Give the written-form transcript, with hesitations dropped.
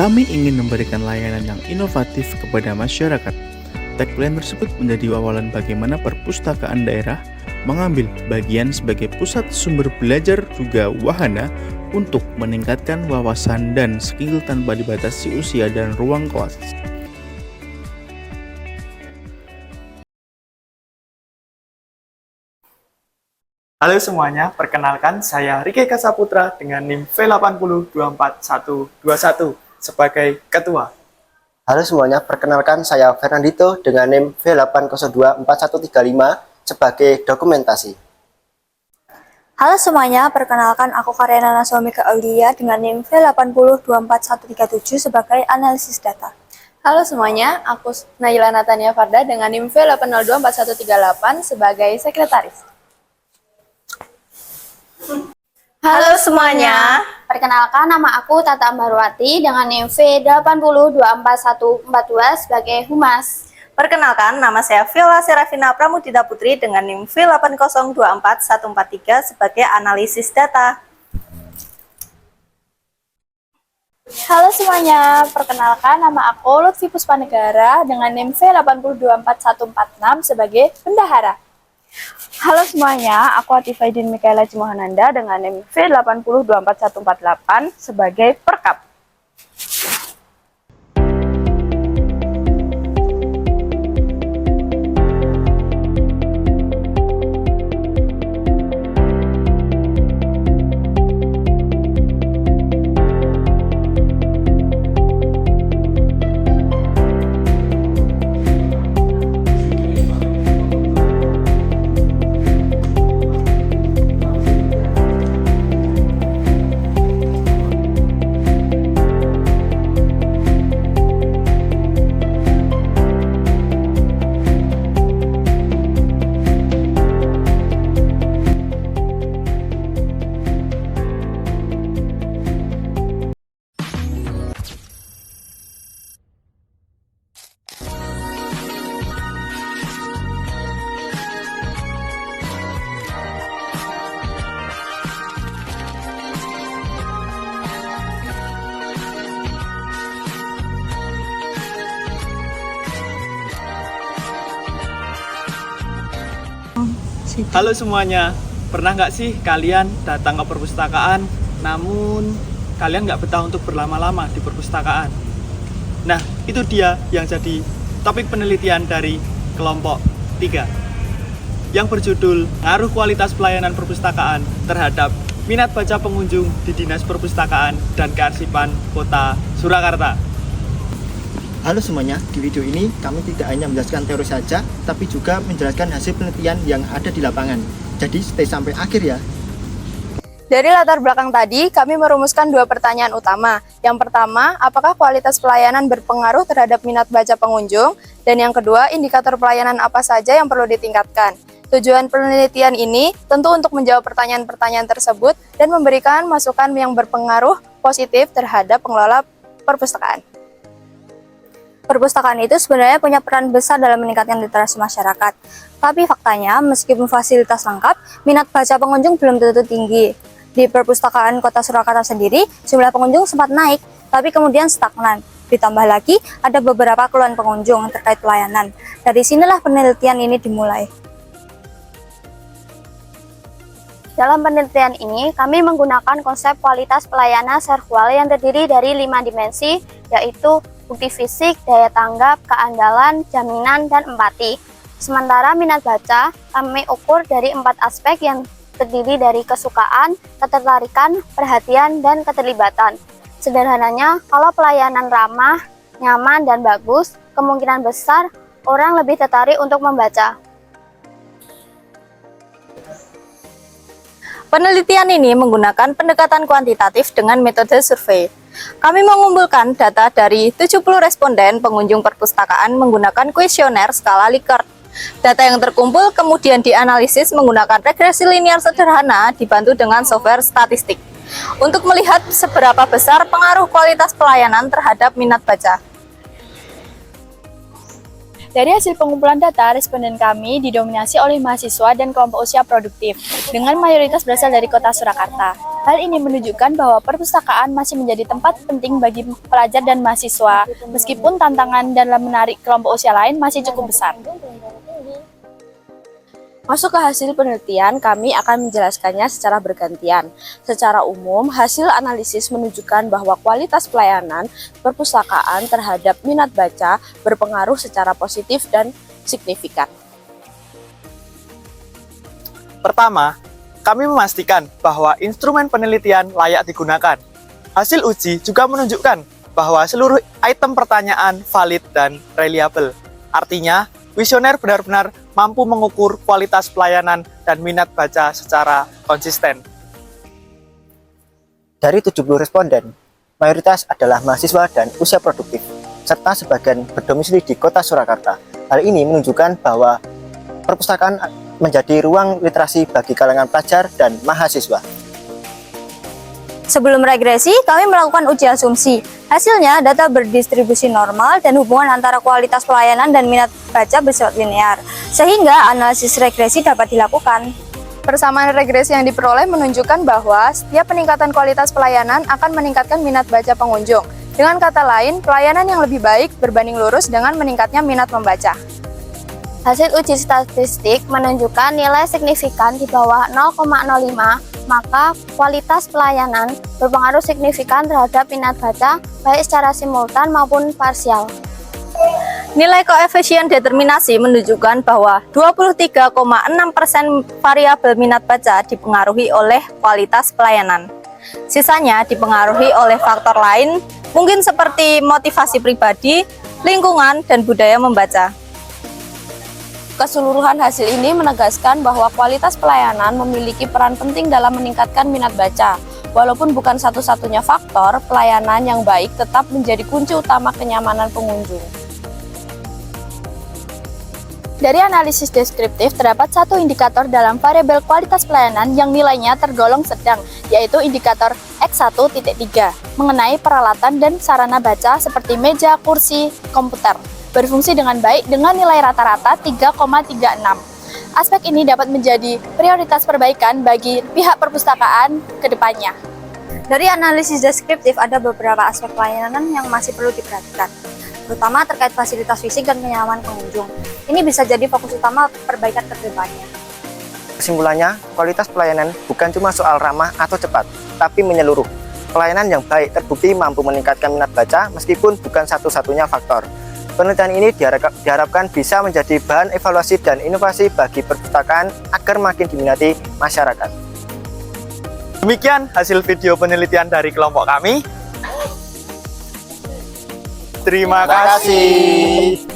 Kami ingin memberikan layanan yang inovatif kepada masyarakat. Tagline tersebut menjadi awalan bagaimana perpustakaan daerah mengambil bagian sebagai pusat sumber belajar juga wahana untuk meningkatkan wawasan dan skill tanpa dibatasi usia dan ruang kelas. Halo semuanya, perkenalkan saya Rike Kasaputra dengan NIM V8024121 sebagai Ketua. Halo semuanya, perkenalkan saya Fernandito dengan NIM V8024135 sebagai Dokumentasi. Halo semuanya, perkenalkan aku Karyana Nasomika Aulia dengan NIM V8024137 sebagai Analisis Data. Halo semuanya, aku Naila Natania Farda dengan NIM V8024138 sebagai Sekretaris. Halo semuanya, perkenalkan nama aku Tata Ambarwati dengan NIM V8024142 sebagai Humas. Perkenalkan, nama saya Villa Serafina Pramudita Putri dengan NIM V8024143 sebagai Analisis Data. Halo semuanya, perkenalkan nama aku Lutfi Puspanegara dengan NIM V8024146 sebagai Bendahara. Halo semuanya, aku Atifaidin Mikaela Cimohananda dengan NIM V8024148 sebagai Perkap. Halo semuanya, pernah nggak sih kalian datang ke perpustakaan namun kalian nggak betah untuk berlama-lama di perpustakaan? Nah, itu dia yang jadi topik penelitian dari kelompok 3 yang berjudul Ngaruh Kualitas Pelayanan Perpustakaan terhadap Minat Baca Pengunjung di Dinas Perpustakaan dan Kearsipan Kota Surakarta. Halo semuanya, di video ini kami tidak hanya menjelaskan teori saja, tapi juga menjelaskan hasil penelitian yang ada di lapangan. Jadi stay sampai akhir ya. Dari latar belakang tadi, kami merumuskan dua pertanyaan utama. Yang pertama, apakah kualitas pelayanan berpengaruh terhadap minat baca pengunjung? Dan yang kedua, indikator pelayanan apa saja yang perlu ditingkatkan? Tujuan penelitian ini tentu untuk menjawab pertanyaan-pertanyaan tersebut dan memberikan masukan yang berpengaruh positif terhadap pengelola perpustakaan. Perpustakaan itu sebenarnya punya peran besar dalam meningkatkan literasi masyarakat. Tapi faktanya, meskipun fasilitas lengkap, minat baca pengunjung belum tentu tinggi. Di perpustakaan Kota Surakarta sendiri, jumlah pengunjung sempat naik, tapi kemudian stagnan. Ditambah lagi, ada beberapa keluhan pengunjung terkait pelayanan. Dari sinilah penelitian ini dimulai. Dalam penelitian ini, kami menggunakan konsep kualitas pelayanan serhual yang terdiri dari 5 dimensi, yaitu bukti fisik, daya tanggap, keandalan, jaminan, dan empati. Sementara minat baca kami ukur dari 4 aspek yang terdiri dari kesukaan, ketertarikan, perhatian, dan keterlibatan. Sederhananya, kalau pelayanan ramah, nyaman, dan bagus, kemungkinan besar orang lebih tertarik untuk membaca. Penelitian ini menggunakan pendekatan kuantitatif dengan metode survei. Kami mengumpulkan data dari 70 responden pengunjung perpustakaan menggunakan kuesioner skala Likert. Data yang terkumpul kemudian dianalisis menggunakan regresi linear sederhana dibantu dengan software statistik untuk melihat seberapa besar pengaruh kualitas pelayanan terhadap minat baca. Dari hasil pengumpulan data, responden kami didominasi oleh mahasiswa dan kelompok usia produktif, dengan mayoritas berasal dari Kota Surakarta. Hal ini menunjukkan bahwa perpustakaan masih menjadi tempat penting bagi pelajar dan mahasiswa, meskipun tantangan dalam menarik kelompok usia lain masih cukup besar. Masuk ke hasil penelitian, kami akan menjelaskannya secara bergantian. Secara umum, hasil analisis menunjukkan bahwa kualitas pelayanan perpustakaan terhadap minat baca berpengaruh secara positif dan signifikan. Pertama, kami memastikan bahwa instrumen penelitian layak digunakan. Hasil uji juga menunjukkan bahwa seluruh item pertanyaan valid dan reliable. Artinya, kuesioner benar-benar mampu mengukur kualitas pelayanan dan minat baca secara konsisten. Dari 70 responden, mayoritas adalah mahasiswa dan usia produktif, serta sebagian berdomisili di kota Surakarta. Hal ini menunjukkan bahwa perpustakaan menjadi ruang literasi bagi kalangan pelajar dan mahasiswa. Sebelum regresi, kami melakukan uji asumsi. Hasilnya, data berdistribusi normal dan hubungan antara kualitas pelayanan dan minat baca bersifat linear, sehingga analisis regresi dapat dilakukan. Persamaan regresi yang diperoleh menunjukkan bahwa setiap peningkatan kualitas pelayanan akan meningkatkan minat baca pengunjung. Dengan kata lain, pelayanan yang lebih baik berbanding lurus dengan meningkatnya minat membaca. Hasil uji statistik menunjukkan nilai signifikan di bawah 0,05, maka kualitas pelayanan berpengaruh signifikan terhadap minat baca baik secara simultan maupun parsial. Nilai koefisien determinasi menunjukkan bahwa 23,6% variabel minat baca dipengaruhi oleh kualitas pelayanan. Sisanya dipengaruhi oleh faktor lain, mungkin seperti motivasi pribadi, lingkungan, dan budaya membaca. Keseluruhan hasil ini menegaskan bahwa kualitas pelayanan memiliki peran penting dalam meningkatkan minat baca. Walaupun bukan satu-satunya faktor, pelayanan yang baik tetap menjadi kunci utama kenyamanan pengunjung. Dari analisis deskriptif, terdapat satu indikator dalam variabel kualitas pelayanan yang nilainya tergolong sedang, yaitu indikator X1.3, mengenai peralatan dan sarana baca seperti meja, kursi, komputer, berfungsi dengan baik dengan nilai rata-rata 3,36. Aspek ini dapat menjadi prioritas perbaikan bagi pihak perpustakaan ke depannya. Dari analisis deskriptif, ada beberapa aspek pelayanan yang masih perlu diperhatikan, terutama terkait fasilitas fisik dan kenyamanan pengunjung. Ini bisa jadi fokus utama perbaikan ke depannya. Kesimpulannya, kualitas pelayanan bukan cuma soal ramah atau cepat, tapi menyeluruh. Pelayanan yang baik terbukti mampu meningkatkan minat baca meskipun bukan satu-satunya faktor. Penelitian ini diharapkan bisa menjadi bahan evaluasi dan inovasi bagi perpustakaan agar makin diminati masyarakat. Demikian hasil video penelitian dari kelompok kami. Terima kasih.